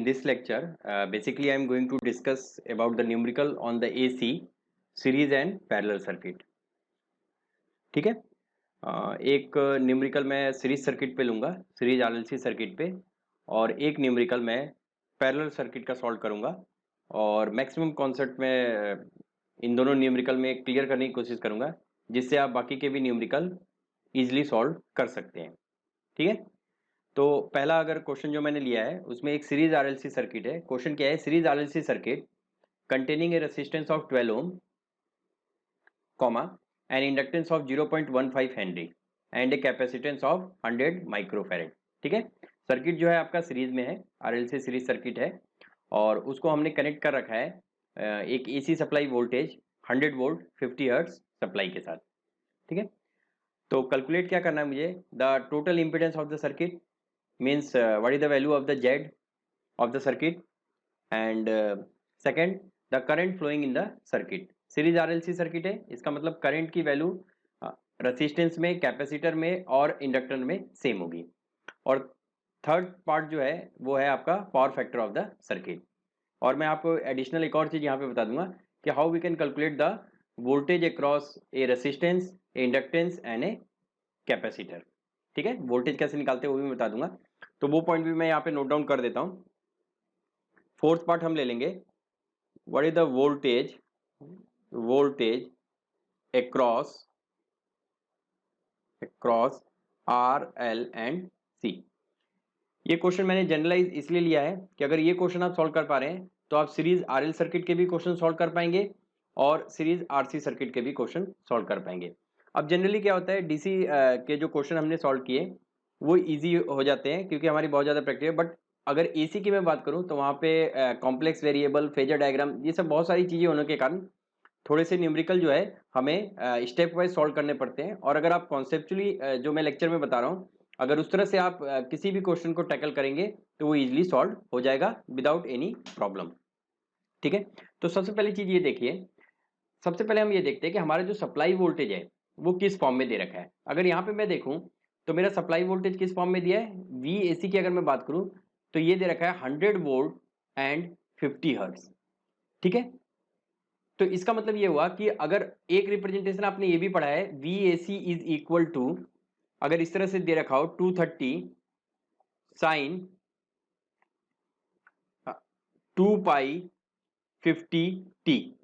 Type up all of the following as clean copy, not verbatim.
In this lecture, basically I am going to discuss about the numerical on the AC series and parallel circuit. ठीक है। एक numerical मैं series circuit पे लूँगा, series RLC circuit पे, और एक न्यूमेरिकल मैं पैरेलल सर्किट का सॉल्व करूँगा और मैक्सिमम कॉन्सेप्ट में इन दोनों न्यूमेरिकल में क्लियर करने की कोशिश करूँगा जिससे आप बाकी के भी न्यूमेरिकल ईजिली सॉल्व कर सकते हैं। ठीक है। तो पहला अगर क्वेश्चन जो मैंने लिया है उसमें एक सीरीज आरएलसी सर्किट है। क्वेश्चन क्या है? Series RLC circuit containing a resistance of 12 ohm, comma, an inductance of 0.15 Henry and a capacitance of 100 microfarad। ठीक है। सर्किट जो है आपका सीरीज में है, आरएलसी सीरीज सर्किट है और उसको हमने कनेक्ट कर रखा है एक AC supply voltage 100 volt 50 hertz supply के साथ। ठीक है। तो कैलकुलेट क्या करना है मुझे? The total impedance of the circuit means what is the value of the Z of the circuit, and second the current flowing in the circuit. Series RLC circuit है, इसका मतलब करंट की वैल्यू रेसिस्टेंस में, capacitor में और inductor में same होगी। और थर्ड पार्ट जो है वो है आपका power factor of the circuit. और मैं आपको एडिशनल एक और चीज यहाँ पे बता दूंगा कि how we can calculate the voltage across a resistance, a inductance and a capacitor. ठीक है। वोल्टेज कैसे निकालते हैं वो भी मैं बता दूंगा, तो वो पॉइंट भी मैं यहाँ पे नोट डाउन कर देता हूँ। फोर्थ पार्ट हम ले लेंगे, what is the voltage across R L and C. ये क्वेश्चन मैंने जनरलाइज इसलिए लिया है कि अगर ये क्वेश्चन आप सॉल्व कर पा रहे हैं तो आप सीरीज आरएल सर्किट के भी क्वेश्चन सॉल्व कर पाएंगे और सीरीज आरसी सर्किट के भी क्वेश्चन सॉल्व कर पाएंगे। अब जनरली क्या होता है, डीसी के जो क्वेश्चन हमने सॉल्व किए वो इजी हो जाते हैं क्योंकि हमारी बहुत ज़्यादा प्रैक्टिस है। बट अगर एसी की मैं बात करूं तो वहाँ पे कॉम्प्लेक्स वेरिएबल, फेजर डायग्राम, ये सब बहुत सारी चीज़ें होने के कारण थोड़े से न्यूमेरिकल जो है हमें स्टेप वाइज सॉल्व करने पड़ते हैं। और अगर आप कॉन्सेप्चुअली जो मैं लेक्चर में बता रहा हूँ, अगर उस तरह से आप किसी भी क्वेश्चन को टैकल करेंगे तो वो इजीली सॉल्व हो जाएगा विदाउट एनी प्रॉब्लम। ठीक है। तो सबसे पहली चीज ये देखिए, सबसे पहले हम ये देखते हैं कि हमारा जो सप्लाई वोल्टेज है वो किस फॉर्म में दे रखा है। अगर यहाँ पे मैं देखूं तो मेरा सप्लाई वोल्टेज किस फॉर्म में दिया है, वी एसी की अगर मैं बात करूं तो ये दे रखा है 100 वोल्ट एंड 50 हर्ट्ज। ठीक है। तो इसका मतलब ये हुआ कि अगर एक रिप्रेजेंटेशन आपने ये भी पढ़ा है, V A C is equal to, अगर इस तरह से दे रखा हो 230 साइन 2 पाई 50 टी,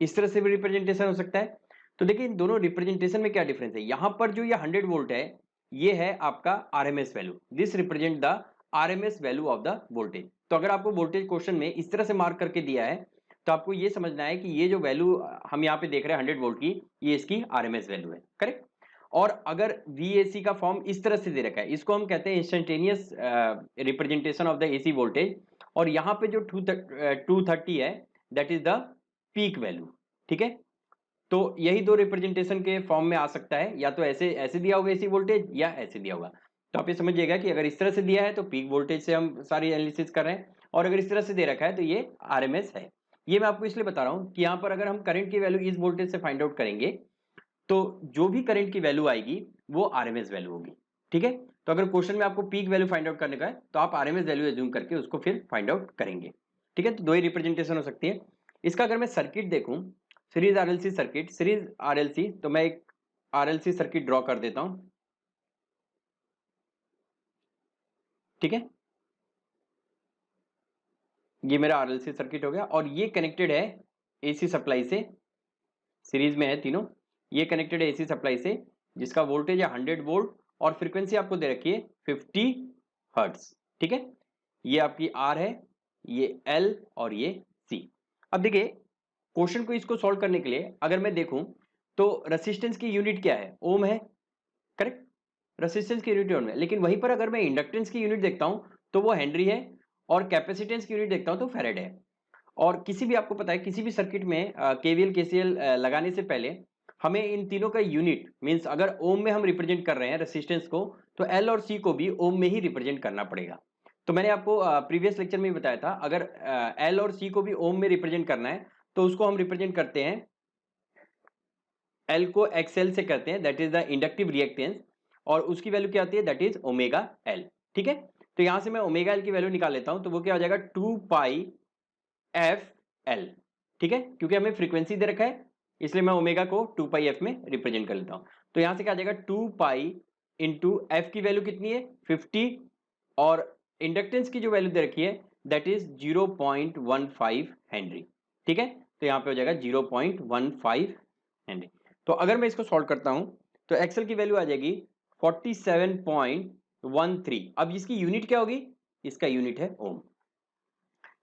इस तरह से भी रिप्रेजेंटेशन हो सकता है। तो देखिए इन दोनों रिप्रेजेंटेशन में क्या डिफरेंस है। यहां पर जो ये 100 वोल्ट है ये है आपका RMS value, this represent the RMS value of the voltage. तो अगर आपको वोल्टेज क्वेश्चन में इस तरह से मार्क करके दिया है तो आपको ये समझना है कि ये जो वैल्यू हम यहाँ पे देख रहे हैं 100 वोल्ट की, ये इसकी आरएमएस वैल्यू है। करेक्ट। और अगर VAC का फॉर्म इस तरह से दे रखा है, इसको हम कहते हैं instantaneous representation of the AC voltage, और यहाँ पे जो 230 है that is the peak value. ठीक है। तो यही दो रिप्रेजेंटेशन के फॉर्म में आ सकता है, या तो ऐसे ऐसे दिया होगा एसी वोल्टेज या ऐसे दिया होगा। तो आप ये समझिएगा कि अगर इस तरह से दिया है तो पीक वोल्टेज से हम सारी एनालिसिस कर रहे हैं, और अगर इस तरह से दे रखा है तो ये आरएमएस है। ये मैं आपको इसलिए बता रहा हूं कि यहाँ पर अगर हम करंट की वैल्यू इस वोल्टेज से फाइंड आउट करेंगे तो जो भी करंट की वैल्यू आएगी वो आरएमएस वैल्यू होगी। ठीक है। तो अगर क्वेश्चन में आपको पीक वैल्यू फाइंड आउट करने का है तो आप आरएमएस वैल्यू एज्यूम करके उसको फिर फाइंड आउट करेंगे। ठीक है। तो दो ही रिप्रेजेंटेशन हो सकती है। इसका अगर मैं सर्किट देखूं, series RLC circuit, series RLC, तो मैं एक आरएलसी सर्किट ड्रॉ कर देता हूं। ठीक है। ये मेरा आरएलसी सर्किट हो गया और ये कनेक्टेड है एसी सप्लाई से, सीरीज में है तीनों। ये कनेक्टेड है एसी सप्लाई से जिसका वोल्टेज है 100 वोल्ट और फ्रीक्वेंसी आपको दे रखी है 50 हर्ट्ज। ठीक है। ये आपकी आर है, ये एल और ये सी। अब देखिए क्वेश्चन को इसको सॉल्व करने के लिए अगर मैं देखूं तो रेसिस्टेंस की यूनिट क्या है, ओम है। करेक्ट। रेसिस्टेंस की यूनिट ओम है, लेकिन वहीं पर अगर मैं इंडक्टेंस की यूनिट देखता हूं तो वो हेनरी है, और कैपेसिटेंस की यूनिट देखता हूं तो फैराड है। और किसी भी, आपको पता है किसी भी सर्किट में केवीएल केसीएल लगाने से पहले हमें इन तीनों का यूनिट मींस अगर ओम में हम रिप्रेजेंट कर रहे हैं रेसिस्टेंस को तो एल और सी को भी ओम में ही रिप्रेजेंट करना पड़ेगा। तो मैंने आपको प्रीवियस लेक्चर में बताया था, अगर एल और सी को भी ओम में रिप्रेजेंट करना है तो उसको हम रिप्रेजेंट करते हैं, एल को एक्सएल से करते हैं, that is the inductive reactance, और उसकी वैल्यू क्या आती है, दैट इज ओमेगा एल। ठीक है। तो यहां से मैं ओमेगा एल की वैल्यू निकाल लेता हूं, तो वो क्या हो जाएगा 2 पाई एफ एल। ठीक है, क्योंकि हमें फ्रीक्वेंसी दे रखा है इसलिए मैं ओमेगा को 2 पाई एफ में रिप्रेजेंट कर लेता हूं। तो यहां से क्या आ जाएगा 2 पाई इंटू एफ की वैल्यू कितनी है 50, और इंडक्टेंस की जो वैल्यू दे रखी है दैट इज 0.15 हेनरी। ठीक है, तो यहां पे हो जाएगा 0.15 हेनरी। तो अगर मैं इसको सॉल्व करता हूं तो एक्सएल की वैल्यू आ जाएगी 47.13। अब इसकी यूनिट क्या होगी, इसका यूनिट है ओम।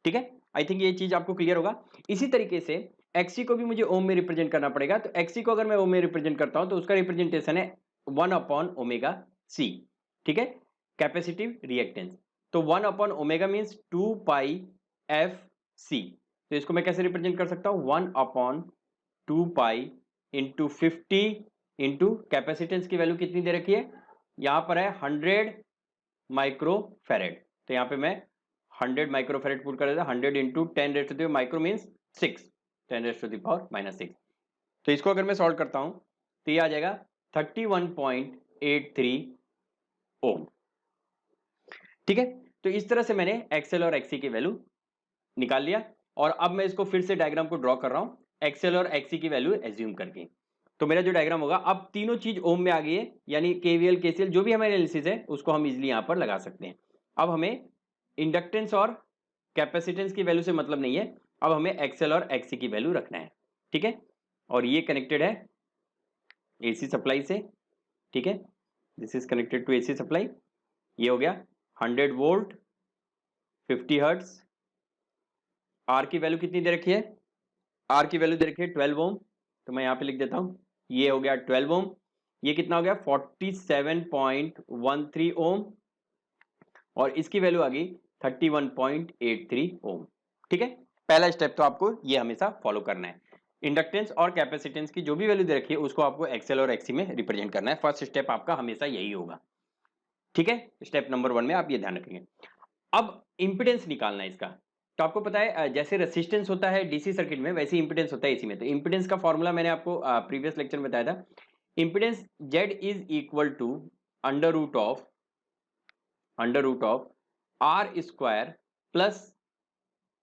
ठीक है, आई थिंक ये चीज आपको क्लियर होगा। इसी तरीके से एक्सी को भी मुझे ओम में रिप्रेजेंट करना पड़ेगा। तो एक्सी को अगर मैं ओम में रिप्रेजेंट करता हूं तो उसका रिप्रेजेंटेशन है 1/ओमेगा सी। ठीक है, कैपेसिटिव रिएक्टेंस। तो 1/ओमेगा मींस 2 पाई एफ सी। तो इसको मैं कैसे रिप्रेजेंट कर सकता हूं 1/2 पाई इंटू 50 इंटू कैपेसिटेंस की वैल्यू कितनी दे रखी है, यहां पर है 100 माइक्रोफेरेड। तो यहां पे मैं 100 माइक्रोफेरेड पुट कर देता, 100 into 10 raise to the micro means 6, 10 raise to the power -6। तो इसको अगर मैं सॉल्व करता हूं तो ये आ जाएगा 31.83 ओम। ठीक है, तो इस तरह से मैंने एक्सएल और एक्सी की वैल्यू निकाल लिया, और अब मैं इसको फिर से डायग्राम को ड्रॉ कर रहा हूं एक्सएल और एक्सी की वैल्यू एज्यूम करके। तो मेरा जो डायग्राम होगा, अब तीनों चीज ओम में आ गई है, यानी केवीएल केसीएल जो भी हमारे एनालिसिस है उसको हम इजिली यहां पर लगा सकते हैं। अब हमें इंडक्टेंस और कैपेसिटेंस की वैल्यू से मतलब नहीं है, अब हमें एक्सएल और एक्सी की वैल्यू रखना है। ठीक है, और ये कनेक्टेड है एसी सप्लाई से। ठीक है, this is connected to AC supply. ये हो गया 100 वोल्ट 50 हर्ट्ज। आर की वैल्यू कितनी दे रखी है, आर की वैल्यू दे रखी है 12 ओम। तो मैं यहां पे लिख देता हूं, ये हो गया 12 ओम। ये कितना हो गया 47.13 ओम, और इसकी वैल्यू आ गई 31.83 ओम। ठीक है, पहला स्टेप तो आपको ये हमेशा फॉलो करना है। इंडक्टेंस और कैपेसिटेंस की जो भी वैल्यू दे रखी है उसको आपको एक्सएल और एक्सी में रिप्रेजेंट करना है। फर्स्ट स्टेप आपका हमेशा यही होगा। ठीक है, स्टेप नंबर 1 में आप ये ध्यान रखेंगे। अब इंपिडेंस निकालना है इसका। तो आपको पता है जैसे रेसिस्टेंस होता है डीसी सर्किट में, वैसे इंपिडेंस होता है एसी में। तो इंपिडेंस का फॉर्मूला मैंने आपको प्रीवियस लेक्चर में बताया था। Impedance Z is equal to under root of R square plus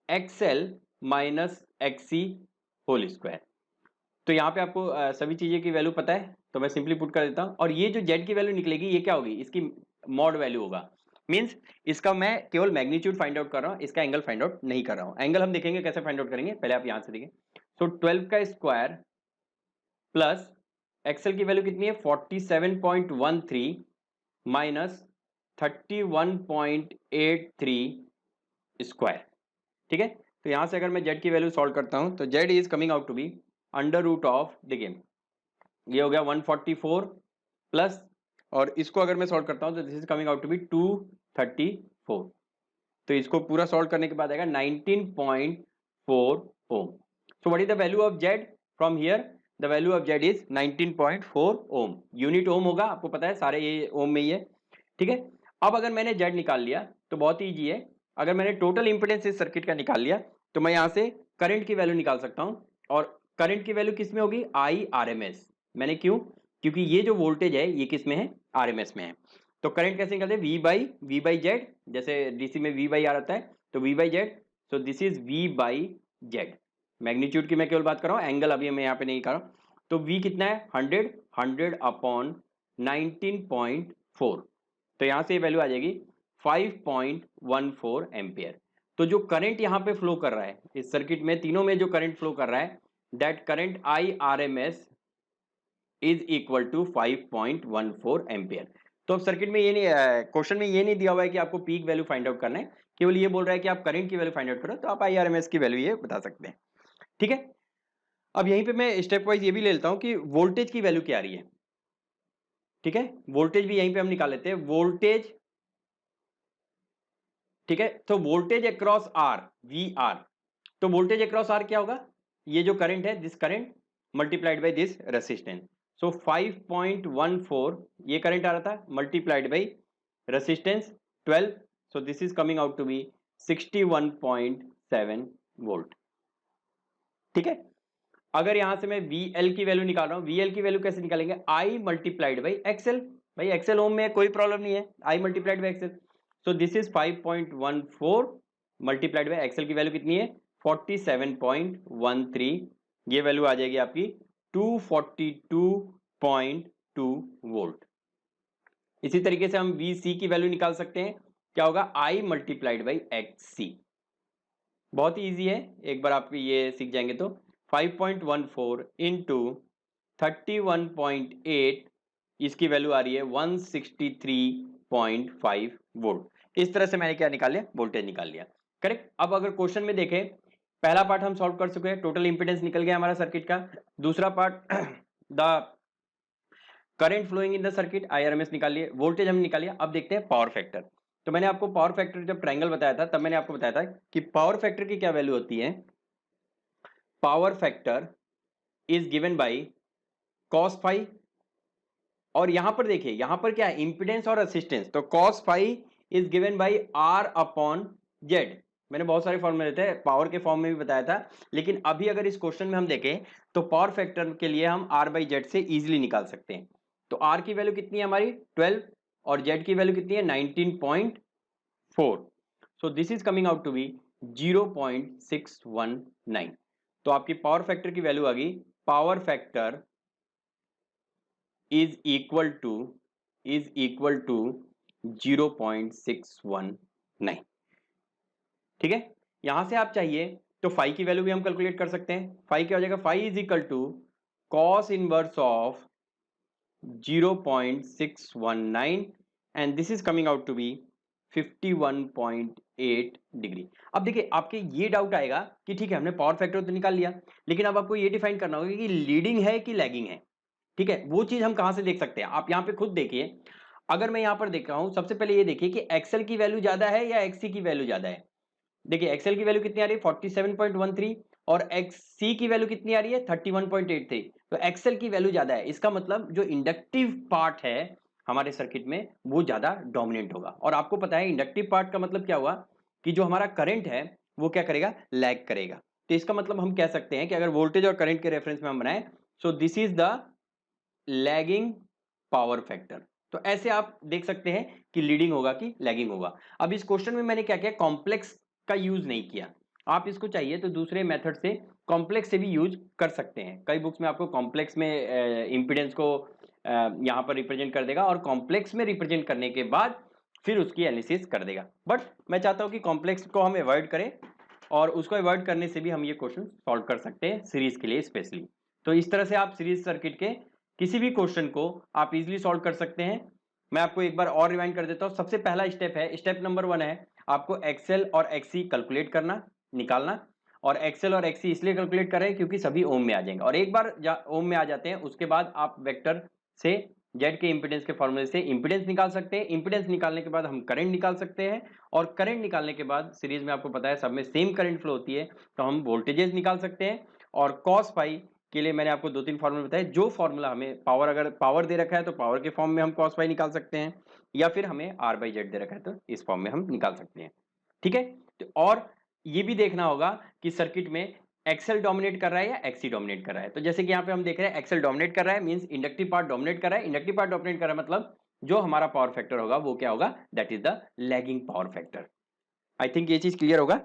XL minus XC whole square. तो यहाँ पे आपको सभी चीजें की वैल्यू पता है, तो मैं सिंपली पुट कर देता हूँ। और ये जो Z की वैल्यू निकलेगी ये क्या होगी, इसकी मॉड वैल्यू होगा। मींस इसका मैं केवल मैग्नीट्यूड फाइंड आउट कर रहा हूँ, इसका एंगल फाइंड आउट नहीं कर रहा हूँ। एंगल हम देखेंगे कैसे फाइंड आउट करेंगे, पहले आप यहां से देखें। तो 12 का स्क्वायर प्लस एक्सएल की वैल्यू कितनी है 47.13 माइनस 31.83 स्क्वायर। ठीक है, तो यहां से अगर मैं Z की वैल्यू सॉल्व करता हूं तो Z is coming out to be under root of, देखिए ये हो गया 144 प्लस, और इसको अगर मैं सॉल्व करता हूं तो this is coming out to be 234। तो इसको पूरा सॉल्व करने के बाद आएगा 19.4 ohm. So what is the value of Z from here, the value of Z is 19.4 ohm. Unit ohm होगा, आपको पता है सारे ये ओम में ही है। ठीक है, अब अगर मैंने Z निकाल लिया तो बहुत ईजी है। अगर मैंने टोटल इंपेडेंस इस सर्किट का निकाल लिया तो मैं यहां से करंट की वैल्यू निकाल सकता हूं, और करंट की वैल्यू किस में होगी IRMS। मैंने क्यों, क्योंकि ये जो वोल्टेज है ये किस में है RMS में है। तो करंट कैसे निकालते हैं V बाई जेड, जैसे डीसी में V बाई आर आता है तो V by Z. So this is V by Z. Magnitude की मैं केवल बात कर रहा हूं, एंगल अभी मैं यहाँ पे नहीं कर रहा हूं। तो V कितना है 100 अपॉन 19.4। तो यहां से ये वैल्यू आ जाएगी 5.14 एम्पियर। तो जो करंट यहां पे फ्लो कर रहा है इस सर्किट में, तीनों में जो करंट फ्लो कर रहा है that current IRMS is equal to 5.14 ampere. तो अब सर्किट में ये नहीं, क्वेश्चन में ये नहीं दिया हुआ है कि आपको पीक वैल्यू फाइंड आउट करना है, केवल ये बोल रहा है कि आप करंट की वैल्यू फाइंड आउट करो, तो आप IRMS की वैल्यू ये बता सकते हैं। ठीक है, अब यहीं पे मैं स्टेप वाइज ये भी ले लेता हूं कि वोल्टेज की वैल्यू क्या आ रही है। ठीक है, वोल्टेज भी यहीं पे हम निकाल लेते हैं, वोल्टेज। ठीक है, तो वोल्टेज अक्रॉस आर VR। तो वोल्टेज अक्रॉस आर क्या होगा, ये जो करंट है this current multiplied by this resistance. So 5.14 ये करंट आ रहा था multiplied by resistance 12। So this is coming out to be 61.7 volt. ठीक है, अगर यहां से मैं VL की वैल्यू निकाल रहा हूं, VL की वैल्यू कैसे निकालेंगे I मल्टीप्लाइड बाई एक्सएल। भाई एक्सएल ओम में कोई प्रॉब्लम नहीं है, I multiplied by XL. So this is 5.14 multiplied by XL की वैल्यू कितनी है 47.13, ये वैल्यू आ जाएगी आपकी 242.2 वोल्ट। इसी तरीके से हम VC की वैल्यू निकाल सकते हैं, क्या होगा I मल्टीप्लाइड बाई XC। बहुत ही ईजी है, एक बार आप ये सीख जाएंगे तो 5.14 इंटू 31.8, इसकी वैल्यू आ रही है 163.5 वोल्ट। इस तरह से मैंने क्या निकाल लिया, वोल्टेज निकाल लिया। करेक्ट। अब अगर क्वेश्चन में देखें, पहला पार्ट हम सॉल्व कर चुके हैं, टोटल इंपीडेंस निकल गया हमारा सर्किट का। दूसरा part the current flowing in the circuit, IRMS निकाल लिए, वोल्टेज हम निकाल लिया। अब देखते हैं पावर फैक्टर। तो मैंने आपको पावर फैक्टर जब ट्रायंगल बताया था तब मैंने आपको बताया था कि पावर फैक्टर की क्या वैल्यू होती है। Power factor is given by cos phi, और यहां पर देखिए यहां पर क्या है, इंपीडेंस और असिस्टेंस। तो cos phi is given by R upon Z। मैंने बहुत सारे फॉर्मूले थे, पावर के फॉर्म में भी बताया था, लेकिन अभी अगर इस क्वेश्चन में हम देखें तो पावर फैक्टर के लिए हम R बाई Z से इजीली निकाल सकते हैं। तो R की वैल्यू कितनी है हमारी 12 और Z की वैल्यू कितनी है 19.4। So this is coming out to be 0.619। तो आपकी पावर फैक्टर की वैल्यू आ गई, power factor is equal to 0.619। ठीक है। यहां से आप चाहिए तो फाई की वैल्यू भी हम कैलकुलेट कर सकते हैं। फाई क्या हो जाएगा, phi is equal to cos inverse of 0.619 and this is coming out to be 51.8 degree. अब देखिए आपके ये डाउट आएगा कि ठीक है हमने पावर फैक्टर तो निकाल लिया, लेकिन अब आपको ये डिफाइन करना होगा कि लीडिंग है कि लैगिंग है। ठीक है, वो चीज हम कहां से देख सकते हैं, आप यहां पे खुद देखिए। अगर मैं यहां पर देख रहा हूं, सबसे पहले ये देखिए कि एक्सएल की वैल्यू ज्यादा है या एक्सी की वैल्यू ज्यादा है। देखिए एक्सएल की वैल्यू कितनी आ रही है 47.13 और एक्ससी की वैल्यू कितनी आ रही है 31.83। तो एक्सएल की वैल्यू ज्यादा है, इसका मतलब जो इंडक्टिव पार्ट है हमारे सर्किट में वो ज्यादा डोमिनेंट होगा। और आपको पता है इंडक्टिव पार्ट का मतलब क्या हुआ कि जो हमारा करंट है वो क्या करेगा, लैग करेगा। तो इसका मतलब हम कह सकते हैं कि अगर वोल्टेज और करंट के रेफरेंस में हम बनाए, सो this is the lagging power factor. तो ऐसे आप देख सकते हैं कि लीडिंग होगा कि लैगिंग होगा। अब इस क्वेश्चन में मैंने क्या किया, कॉम्प्लेक्स का यूज नहीं किया। आप इसको चाहिए तो दूसरे मेथड से कॉम्प्लेक्स से भी यूज कर सकते हैं। कई बुक्स में आपको कॉम्प्लेक्स में इंपीडेंस को यहां पर रिप्रेजेंट कर देगा और कॉम्प्लेक्स में रिप्रेजेंट करने के बाद फिर उसकी एनालिसिस कर देगा। बट मैं चाहता हूं कि कॉम्प्लेक्स को हम अवॉइड करें, और उसको अवॉइड करने से भी हम ये क्वेश्चन सॉल्व कर सकते हैं सीरीज के लिए स्पेशली। तो इस तरह से आप सीरीज सर्किट के किसी भी क्वेश्चन को आप इजीली सॉल्व कर सकते हैं। मैं आपको एक बार और रिवाइंड कर देता हूं। सबसे पहला स्टेप है, स्टेप नंबर 1 है आपको एक्सएल और एक्सी कैलकुलेट करना, निकालना। और एक्सएल और एक्सी इसलिए कैलकुलेट कर रहे हैं क्योंकि सभी ओम में आ जाएंगे, और एक बार ओम में आ जाते हैं उसके बाद आप वेक्टर से जेड के इंपीडेंस के फॉर्मूले से इंपीडेंस निकाल सकते हैं। इंपीडेंस निकालने के बाद हम करंट निकाल सकते हैं, और करंट निकालने के बाद सीरीज में आपको पता है सब में सेम करंट फ्लो होती है, तो हम वोल्टेजेस निकाल सकते हैं। और कॉस फाई के लिए मैंने आपको 2-3 फॉर्मूला बताए। जो फॉर्मूला हमें पावर, अगर पावर दे रखा है तो पावर के फॉर्म में हम कॉस फाई निकाल सकते हैं, या फिर हमें आर बाई जेड दे रखा है तो इस फॉर्म में हम निकाल सकते हैं। ठीक है। तो और ये भी देखना होगा कि सर्किट में एक्सेल डोमिनेट कर रहा है या एक्सी डोमिनेट कर रहा है। तो जैसे कि यहाँ पे हम देख रहे हैं एक्सेल डोमिनेट कर रहा है, मींस इंडक्टिव पार्ट डोमिनेट कर रहा है। इंडक्टिव पार्ट डोमिनेट कर रहा है मतलब जो हमारा पावर फैक्टर होगा वो क्या होगा, that is the lagging power factor. I think ये चीज क्लियर होगा।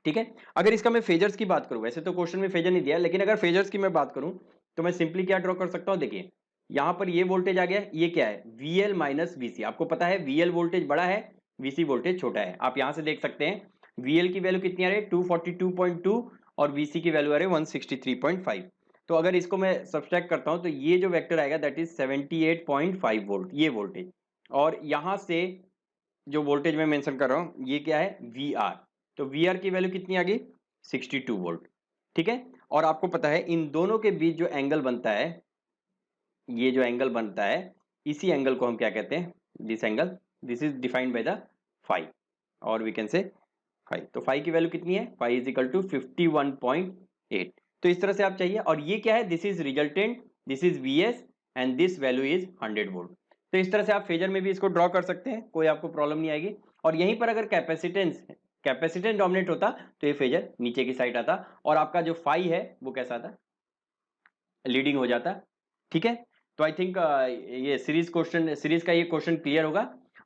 ठीक है। अगर इसका मैं फेजर्स की बात करूं, वैसे तो क्वेश्चन में फेजर नहीं दिया, लेकिन अगर फेजर्स की मैं बात करूं तो मैं सिंपली क्या ड्रॉ कर सकता हूं, देखिए यहां पर ये वोल्टेज आ गया, ये क्या है VL माइनस VC। आपको पता है VL वोल्टेज बड़ा है, VC वोल्टेज छोटा है। आप यहां से देख सकते हैं VL की वैल्यू कितनी आ रही है 242.2 और VC की वैल्यू आ रही है 163.5। तो अगर इसको मैं सब्सट्रैक्ट करता हूं तो ये जो वेक्टर आएगा दैट इज 78.5 वोल्ट, ये वोल्टेज। और यहां से जो वोल्टेज मैं मेंशन कर रहा हूं ये क्या है VR। तो VR की वैल्यू कितनी आ गई 62 वोल्ट। ठीक है। और आपको पता है इन दोनों के बीच जो एंगल बनता है, ये जो एंगल बनता है इसी एंगल को हम क्या कहते हैं, this angle, this is defined by the phi, और वी कैन से फाई। तो फाई की वैल्यू कितनी है, फाई इज इक्वल टू 51.8। तो इस तरह से आप चाहिए, और ये क्या है, this is resultant, this is VS and this value is 100 volt. तो इस तरह से आप फेजर में भी इसको ड्रॉ कर सकते हैं, कोई आपको प्रॉब्लम नहीं आएगी। और यहीं पर अगर कैपेसिटेंस डोमिनेट होता तो ये फेजर नीचे की साइड आता, और आपका जो फाई है वो कैसा आता, लीडिंग हो जाता। ठीक है। तो आई थिंक ये सीरीज का ये क्वेश्चन क्लियर होगा।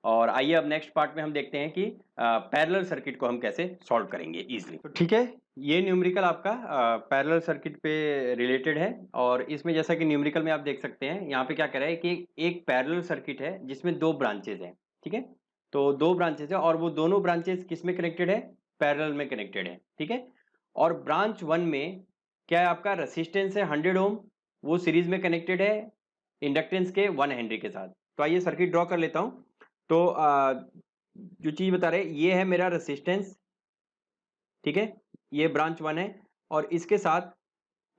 और आइए अब नेक्स्ट पार्ट में हम देखते हैं कि पैरेलल सर्किट को हम कैसे सॉल्व करेंगे इजीली। तो ठीक है, ये न्यूमेरिकल आपका पैरेलल सर्किट पे रिलेटेड है और इसमें जैसा कि न्यूमेरिकल में आप देख सकते हैं यहाँ पे क्या कह रहा है कि एक पैरेलल सर्किट है जिसमें दो ब्रांचेज हैं। ठीक है, तो दो ब्रांचेज है और वो दोनों ब्रांचेज किस में कनेक्टेड है? पैरेलल में कनेक्टेड है। ठीक है, और ब्रांच 1 में क्या है आपका रेसिस्टेंस है 100 ओम, वो सीरीज में कनेक्टेड है इंडक्टेंस के 1 हेनरी के साथ। तो आइए सर्किट ड्रॉ कर लेता हूँ। तो जो चीज बता रहे ये है मेरा रेसिस्टेंस। ठीक है, ये ब्रांच 1 है और इसके साथ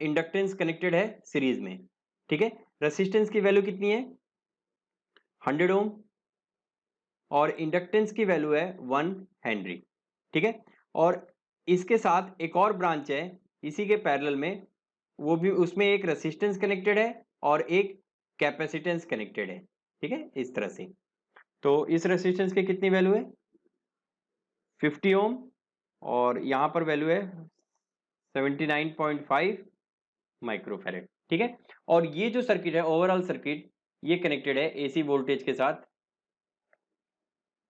इंडक्टेंस कनेक्टेड है सीरीज में। ठीक है, रेसिस्टेंस की वैल्यू कितनी है? 100 ओम और इंडक्टेंस की वैल्यू है 1 हेनरी। ठीक है, और इसके साथ एक और ब्रांच है इसी के पैरेलल में, वो भी उसमें एक रेसिस्टेंस कनेक्टेड है और एक कैपेसिटेंस कनेक्टेड है। ठीक है, इस तरह से। तो इस रेसिस्टेंस की कितनी वैल्यू है? 50 ओम और यहाँ पर वैल्यू है 79.5 माइक्रोफैरेड। ठीक है, और ये जो सर्किट है ओवरऑल सर्किट ये कनेक्टेड है एसी वोल्टेज के साथ।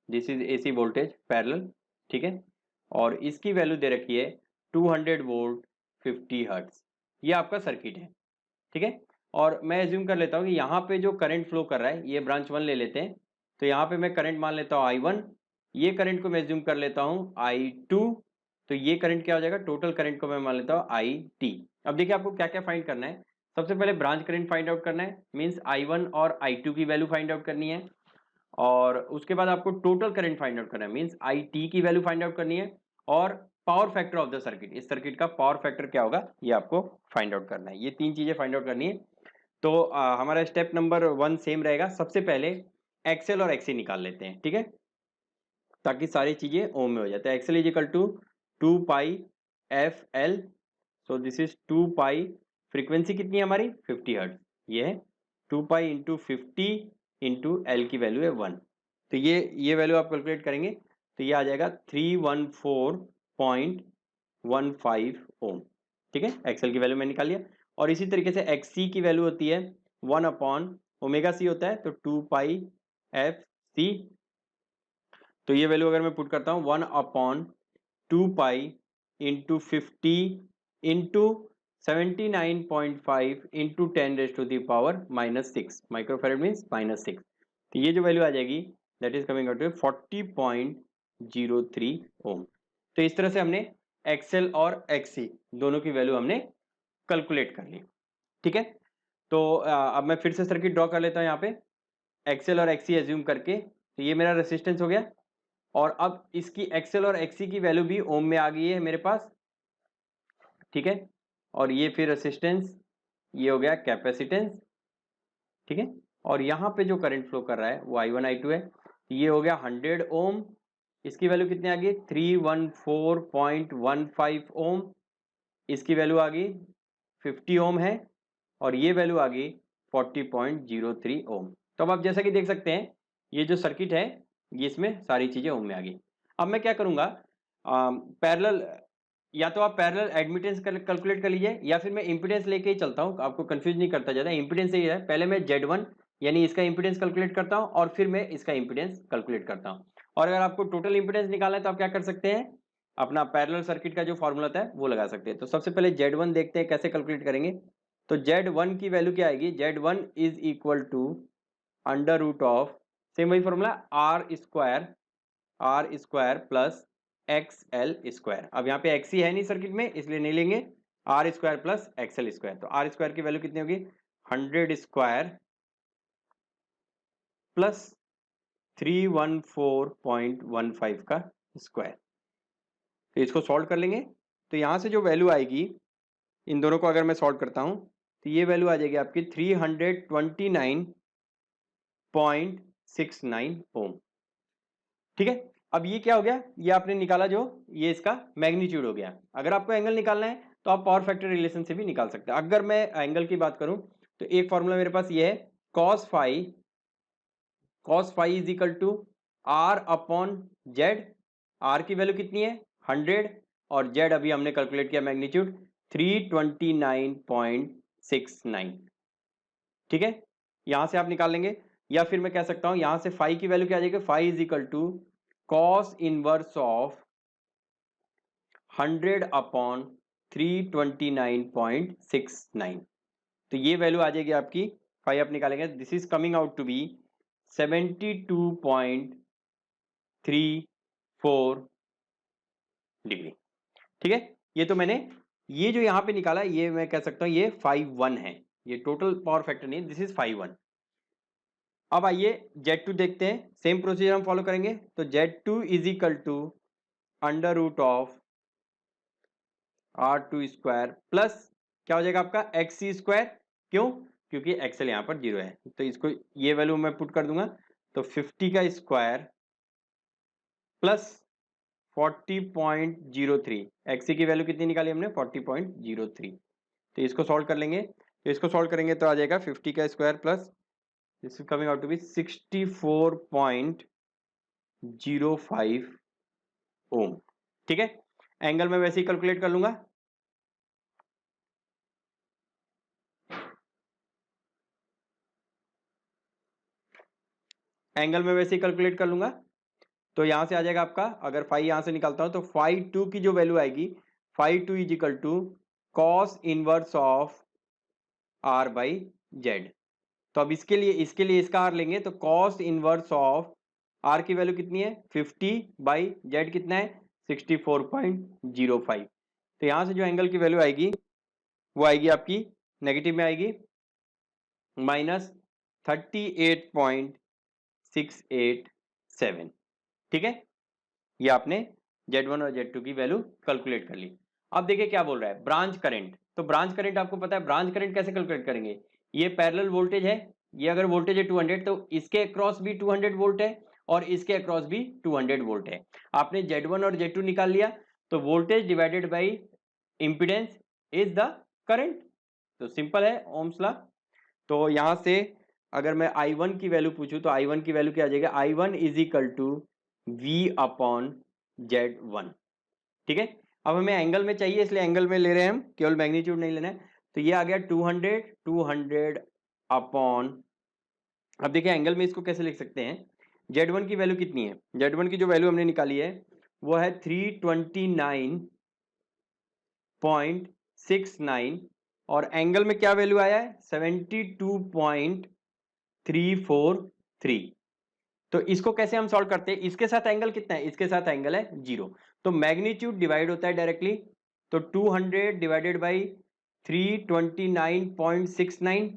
This is AC voltage parallel. ठीक है, और इसकी वैल्यू दे रखी है 200 वोल्ट 50 हर्ट्ज। ये आपका सर्किट है। ठीक है, और मैं एज्यूम कर लेता हूँ कि यहाँ पे जो करंट फ्लो कर रहा है, ये ब्रांच 1 ले लेते हैं, तो यहाँ पे मैं करंट मान लेता हूँ I1, ये करंट को मैं एज्यूम कर लेता हूँ I2, तो ये करंट क्या हो जाएगा? टोटल करंट को मैं मान लेता हूँ IT। अब देखिए आपको क्या क्या फाइंड करना है। सबसे पहले ब्रांच करंट फाइंड आउट करना है, मीन्स I1 और I2 की वैल्यू फाइंड आउट करनी है, और उसके बाद आपको टोटल करंट फाइंड आउट करना है, मीन्स IT की वैल्यू फाइंड आउट करनी है, और power factor of the circuit, इस सर्किट का पावर फैक्टर क्या होगा ये आपको फाइंड आउट करना है। ये तीन चीजें फाइंड आउट करनी है। तो हमारा स्टेप नंबर 1 सेम रहेगा। सबसे पहले एक्सएल और एक्सी निकाल लेते हैं। ठीक है, ताकि सारी चीजें ओम में हो जाते हैं। XL is equal to 2 pi F L, so this is 2 pi, frequency कितनी है हमारी? 50 हर्ट्ज। ये है 2 पाई इंटू 50 इंटू एल की वैल्यू है 1। तो ये वैल्यू आप कैलकुलेट करेंगे तो ये आ जाएगा 314.15 ओम। ठीक है, एक्सएल की वैल्यू मैंने निकाल लिया। और इसी तरीके से एक्सी की वैल्यू होती है 1 अपॉन ओमेगा सी होता है, तो 2 पाई एफ सी। तो ये वैल्यू अगर मैं पुट करता हूँ 1 upon 2 pi into 50 into 79.5 into 10⁻⁻⁻6 microfarad means -6। तो ये जो वैल्यू आ जाएगी that is coming out to 40.03 ohm. तो इस तरह से हमने एक्सएल और एक्सी दोनों की वैल्यू हमने कैलकुलेट कर ली। ठीक है, तो अब मैं फिर से सर्किट ड्रॉ कर लेता हूँ यहाँ पे एक्सएल और एक्सी एज्यूम करके। तो ये मेरा रेसिस्टेंस हो गया और अब इसकी एक्सएल और एक्सी की वैल्यू भी ओम में आ गई है मेरे पास। ठीक है, और ये फिर रेसिस्टेंस, ये हो गया कैपेसिटेंस। ठीक है, और यहाँ पे जो करंट फ्लो कर रहा है वो I1 I2 है। ये हो गया 100 ओम, इसकी वैल्यू कितनी आ गई? 314.15 ओम, इसकी वैल्यू आ गई 50 ओम है, और ये वैल्यू आ गई 40.03 ओम। तो अब आप जैसा कि देख सकते हैं ये जो सर्किट है ये इसमें सारी चीजें ओम में आ गई। अब मैं क्या करूंगा, पैरेलल, या तो आप पैरेलल एडमिटेंस कैलकुलेट कर लीजिए या फिर मैं इंपीडेंस लेके ही चलता हूँ, आपको कंफ्यूज नहीं करता ज्यादा। इंपीडेंस ही है, पहले मैं Z1 यानी इसका इंपीडेंस कैलकुलेट करता हूँ और फिर मैं इसका इंपीडेंस कैलकुलेट करता हूँ। और अगर आपको टोटल इंपीडेंस निकालना है तो आप क्या कर सकते हैं, अपना पैरेलल सर्किट का जो फॉर्मूला होता है वो लगा सकते हैं। तो सबसे पहले Z1 देखते हैं कैसे कैलकुलेट करेंगे। तो Z1 की वैल्यू क्या आएगी? Z1 is equal to under root of, same वही formula, R square plus X L square. अब यहाँ पे एक्स ही है नहीं सर्किट में इसलिए नहीं लेंगे, R square plus X L square. तो आर स्क्वायर की वैल्यू कितनी होगी? 100 स्क्वायर प्लस 314.15 का स्क्वायर। तो इसको सॉल्व कर लेंगे तो यहाँ से जो वैल्यू आएगी, इन दोनों को अगर मैं सॉल्व करता हूँ तो ये वैल्यू आ जाएगी आपकी 329.69 ओम। ठीक है, अब ये क्या हो गया, ये आपने निकाला जो ये इसका मैग्नीट्यूड हो गया। अगर आपको एंगल निकालना है तो आप पावर फैक्टर रिलेशन से भी निकाल सकते हैं। अगर मैं एंगल की बात करूं तो एक फॉर्मूला मेरे पास ये है, cos phi is equal to R upon Z. R की वैल्यू कितनी है? 100, और जेड अभी हमने कैलकुलेट किया मैग्नीट्यूड 329.69। ठीक है, यहां से आप निकाल लेंगे या फिर मैं कह सकता हूं यहां से फाई की वैल्यू क्या आ जाएगी, phi is equal to cos inverse of 100 upon 329.69। तो ये वैल्यू आ जाएगी आपकी, फाई आप निकालेंगे, this is coming out to be 72.34 degree. ठीक है, ये तो मैंने ये जो यहां पे निकाला ये मैं कह सकता हूं ये 5.1 है, ये टोटल पावर फैक्टर नहीं, दिस इज 5.1। अब आइए Z2 देखते हैं, सेम प्रोसीजर हम फॉलो करेंगे। तो Z2 is equal to under root of R2 square plus क्या हो जाएगा आपका XC स्क्वायर, क्यों, क्योंकि एक्सएल यहां पर 0 है, तो इसको ये वैल्यू मैं पुट कर दूंगा, तो 50 का स्क्वायर प्लस 40.03, XC की वैल्यू कितनी निकाली हमने 40.03। तो इसको सॉल्व कर लेंगे, तो इसको सॉल्व करेंगे तो आ जाएगा 50 का square plus this is coming out to be 64.05 ohm. ठीक है, एंगल में वैसे ही कैलकुलेट कर लूंगा, एंगल में वैसे ही कैलकुलेट कर लूंगा। तो यहां से आ जाएगा आपका, अगर फाई यहां से निकालता हूं तो फाई 2 की जो वैल्यू आएगी, phi 2 is equal to cos inverse of R by Z. तो अब इसके लिए इसका आर लेंगे, तो कॉस इनवर्स ऑफ आर की वैल्यू कितनी है 50 बाई जेड कितना है 64.05। तो यहां से जो एंगल की वैल्यू आएगी वो आएगी आपकी नेगेटिव में आएगी -38.687। ठीक है, ये आपने Z1 और Z2 की वैल्यू कैलकुलेट कर ली। अब देखिए क्या बोल रहा है, ब्रांच करंट। तो ब्रांच करंट आपको पता है, ब्रांच करंट कैसे कैलकुलेट करेंगे, ये पैरेलल वोल्टेज है, ये अगर वोल्टेज है 200 तो इसके अक्रॉस भी 200 वोल्ट है और इसके अक्रॉस भी 200 वोल्ट है। आपने Z1 और Z2 निकाल लिया, तो voltage divided by impedance is the current, तो सिंपल है ओम्स लॉ। तो यहां से अगर मैं I1 की वैल्यू पूछूं तो I1 की वैल्यू क्या आ जाएगा, I1 is equal to V upon Z1। ठीक है, अब हमें एंगल में चाहिए इसलिए एंगल में ले रहे हैं हम, केवल मैग्नीट्यूड नहीं लेना है। तो ये आ गया 200 अपॉन, अब देखिए एंगल में इसको कैसे लिख सकते हैं, Z1 की वैल्यू कितनी है, Z1 की जो वैल्यू हमने निकाली है वो है 329.69 और एंगल में क्या वैल्यू आया है 72.343। तो इसको कैसे हम सॉल्व करते हैं, इसके साथ एंगल कितना है, इसके साथ एंगल है 0, तो मैग्नीट्यूड डिवाइड होता है डायरेक्टली, तो 200 डिवाइडेड बाई 329.69।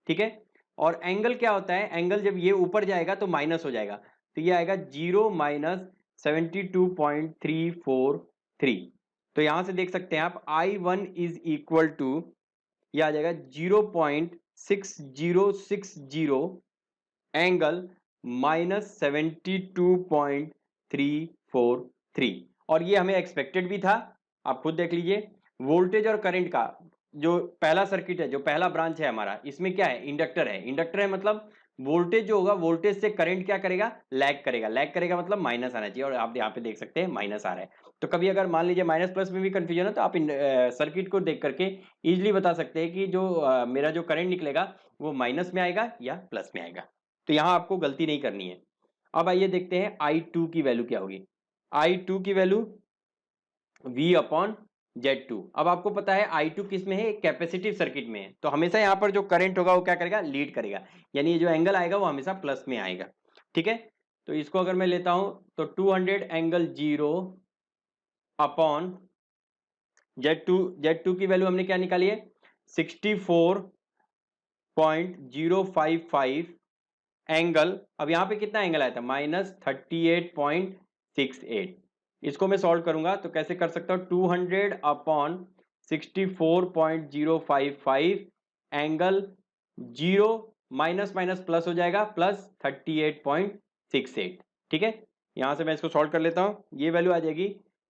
ठीक है, और एंगल क्या होता है, एंगल जब ये ऊपर जाएगा तो माइनस हो जाएगा, तो ये आएगा 0 माइनस 72.343। तो यहां से देख सकते हैं आप I1 इज इक्वल टू, ये आ जाएगा 0.6060 एंगल -72.343। और ये हमें एक्सपेक्टेड भी था, आप खुद देख लीजिए, वोल्टेज और करंट का जो पहला सर्किट है, जो पहला ब्रांच है हमारा, इसमें क्या है, इंडक्टर है, इंडक्टर है मतलब वोल्टेज जो होगा वोल्टेज से करंट क्या करेगा, लैग करेगा, लैग करेगा मतलब माइनस आना चाहिए, और आप यहाँ पे देख सकते हैं माइनस आ रहा है। तो कभी अगर मान लीजिए माइनस प्लस में भी कंफ्यूजन है तो आप सर्किट को देख करके इजिली बता सकते हैं कि जो मेरा जो करंट निकलेगा वो माइनस में आएगा या प्लस में आएगा, तो यहां आपको गलती नहीं करनी है। अब आइए देखते हैं I2 की वैल्यू क्या होगी, I2 की वैल्यू V अपॉन Z2। अब आपको पता है I2 किस में है, कैपेसिटिव सर्किट में है, तो हमेशा यहां पर जो करंट होगा वो क्या करेगा, लीड करेगा, यानी ये जो एंगल आएगा वो हमेशा प्लस में आएगा। ठीक है, तो इसको अगर मैं लेता हूं तो 200 एंगल 0 अपॉन Z2 की वैल्यू हमने क्या निकाली है 64.055 एंगल, अब यहां पे कितना एंगल आया था -38.68। इसको मैं सॉल्व करूंगा तो कैसे कर सकता हूं, 200 upon 64.055 angle 0 minus minus plus हो जाएगा प्लस 38.68। ठीक है, यहां से मैं इसको सॉल्व कर लेता हूं, ये वैल्यू आ जाएगी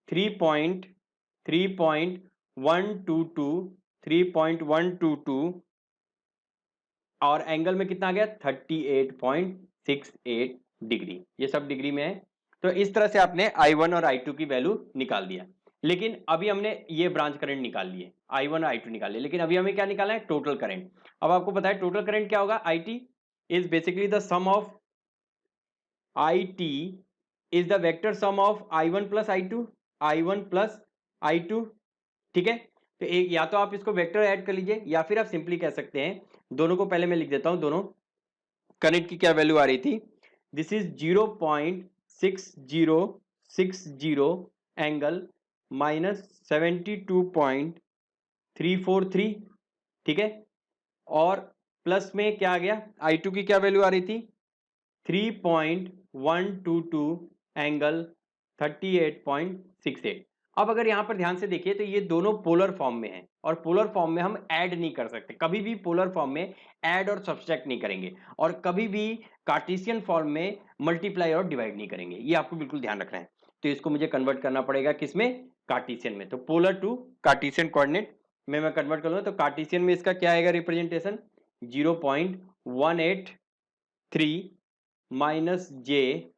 3.122 और एंगल में कितना आ गया 38.68 डिग्री, ये सब डिग्री में है। तो इस तरह से आपने I1 और I2 की वैल्यू निकाल दिया, लेकिन अभी हमने ये ब्रांच करंट निकाल लिए, I1 और I2 निकाल लिए, लेकिन अभी हमें क्या निकालना है, टोटल करंट। अब आपको पता है टोटल करंट क्या होगा, IT is basically the sum of IT is the vector sum of I1 plus I2, I1 plus I2, ठीक है। तो एक या तो आप इसको वेक्टर ऐड कर लीजिए या फिर आप सिंपली कह सकते हैं, दोनों को पहले मैं लिख देता हूं, दोनों करंट की क्या वैल्यू आ रही थी, दिस इज 0.6060 एंगल -72.343, ठीक है। और प्लस में क्या आ गया, I2 की क्या वैल्यू आ रही थी, 3.122 एंगल 38.68। अब अगर यहां पर ध्यान से देखिए तो ये दोनों पोलर फॉर्म में हैं, और पोलर फॉर्म में हम ऐड नहीं कर सकते, कभी भी पोलर फॉर्म में ऐड और सब्सट्रैक्ट नहीं करेंगे, और कभी भी कार्टेशियन फॉर्म में मल्टीप्लाई और डिवाइड नहीं करेंगे, ये आपको बिल्कुल ध्यान रखना है। तो इसको मुझे कन्वर्ट करना पड़ेगा किसमें, कार्टेशियन में। तो पोलर टू कार्टेशियन कोऑर्डिनेट में मैं कन्वर्ट करूंगा, तो कार्टेशियन में इसका क्या आएगा रिप्रेजेंटेशन, 0.183 माइनस जे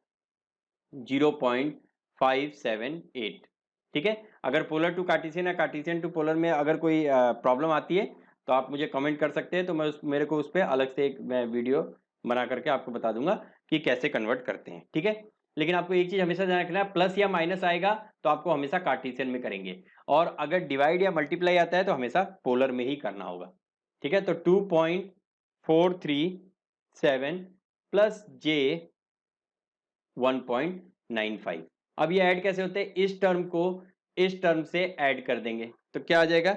0.578, ठीक है। अगर पोलर टू कार्टेशियन या कार्टेशियन टू पोलर में अगर कोई प्रॉब्लम आती है तो आप मुझे कमेंट कर सकते हैं, तो मैं मेरे को उस पर अलग से एक मैं वीडियो बना करके आपको बता दूंगा कि कैसे कन्वर्ट करते हैं, ठीक है। लेकिन आपको एक चीज हमेशा ध्यान रखना है, प्लस या माइनस आएगा तो आपको हमेशा कार्टेशियन में करेंगे, और अगर डिवाइड या मल्टीप्लाई आता है तो हमेशा पोलर में ही करना होगा, ठीक है। तो 2.437 प्लस जे 1.95। अब ये ऐड कैसे होते हैं, इस टर्म को इस टर्म से ऐड कर देंगे तो क्या आ जाएगा,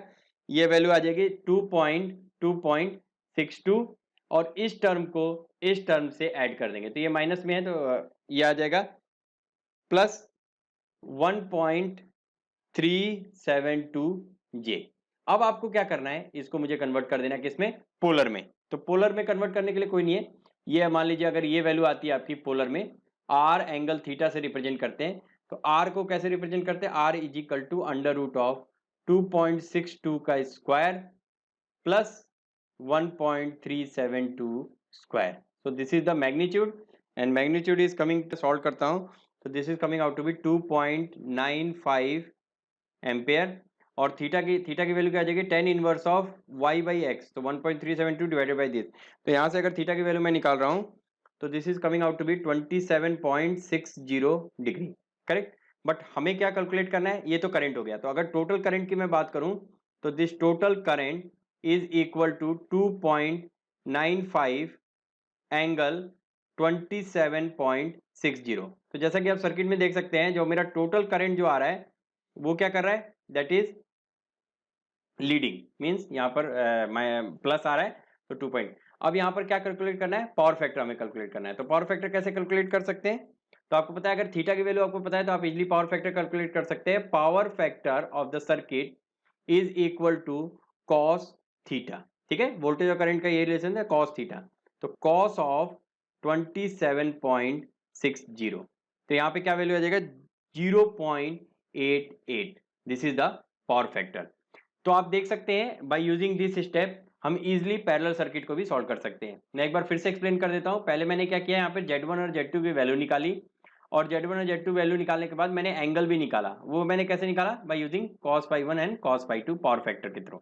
ये वैल्यू आ जाएगी 2.62, और इस टर्म को इस टर्म से ऐड कर देंगे तो ये माइनस में है, तो ये आ जाएगा प्लस 1.372 जे। अब आपको क्या करना है, इसको मुझे कन्वर्ट कर देना है किसमें, पोलर में। तो पोलर में कन्वर्ट करने के लिए कोई नहीं है, ये मान लीजिए अगर ये वैल्यू आती है आपकी पोलर में, आर एंगल थीटा से रिप्रेजेंट करते हैं, तो आर को कैसे रिप्रेजेंट करते हैं, R is equal to under root of 2.62 का square plus 1.372 square. So this is the magnitude, and magnitude is coming, solve करता हूं तो this is coming out to be 2.95 ampere, और थीटा की वैल्यू क्या आ जाएगी, tan inverse of y by X, तो 1.372 डिवाइडेड बाई दिस। तो यहाँ से अगर थीटा की वैल्यू मैं निकाल रहा हूँ तो this is coming out to be 27.60 degree, correct. But हमें क्या कैलकुलेट करना है, ये तो करंट हो गया। तो अगर टोटल करंट की मैं बात करूं तो this total current is equal to 2.95 angle 27.60। तो जैसा कि आप सर्किट में देख सकते हैं, जो मेरा टोटल करंट जो आ रहा है वो क्या कर रहा है, दैट इज लीडिंग, मींस यहाँ पर प्लस आ रहा है तो 2 पॉइंट। अब यहाँ पर क्या कैलकुलेट करना है, पावर फैक्टर हमें कैलकुलेट करना है। तो पावर फैक्टर कैसे कैलकुलेट कर सकते हैं, तो आपको पता है अगर थीटा की वैल्यू आपको पता है तो आप इजीली पावर फैक्टर कैलकुलेट कर सकते हैं। Power factor of the circuit is equal to cos theta, ठीक है। वोल्टेज और करंट का ये रिलेशन है कॉस थीटा, तो कॉस ऑफ 27.60, तो यहाँ पे क्या वैल्यू आ जाएगा 0.88, this is the power factor. तो आप देख सकते हैं बाय यूजिंग दिस स्टेप हम इजीली पैरेलल सर्किट को भी सॉल्व कर सकते हैं। मैं एक बार फिर से एक्सप्लेन कर देता हूं। पहले मैंने क्या किया, यहाँ पे Z1 और Z2 की वैल्यू निकाली, और Z1 और Z2 वैल्यू निकालने के बाद मैंने एंगल भी निकाला। वो मैंने कैसे निकाला, by using cos phi 1 and cos phi 2 power factor के थ्रू।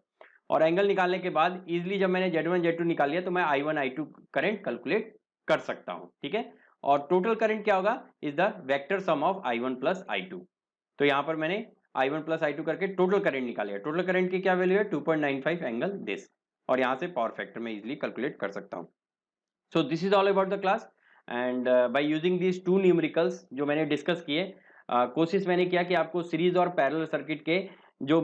और एंगल निकालने के बाद इजिली जब मैंने Z1 Z2 निकाल लिया तो मैं I1 I2 करंट कैलकुलेट कर सकता हूं, ठीक है। और टोटल करंट क्या होगा, is the vector sum of I1 plus I2। तो यहाँ पर मैंने I1 प्लस I2 करके टोटल करंट निकाल लिया। टोटल करंट की क्या वैल्यू है, 2.95 एंगल दिस, और यहाँ से पावर फैक्टर में इजीली कैलकुलेट कर सकता हूँ। सो this is all about the class, and by using these two numericals जो मैंने डिस्कस किए, कोशिश मैंने किया कि आपको सीरीज और पैरेलल सर्किट के जो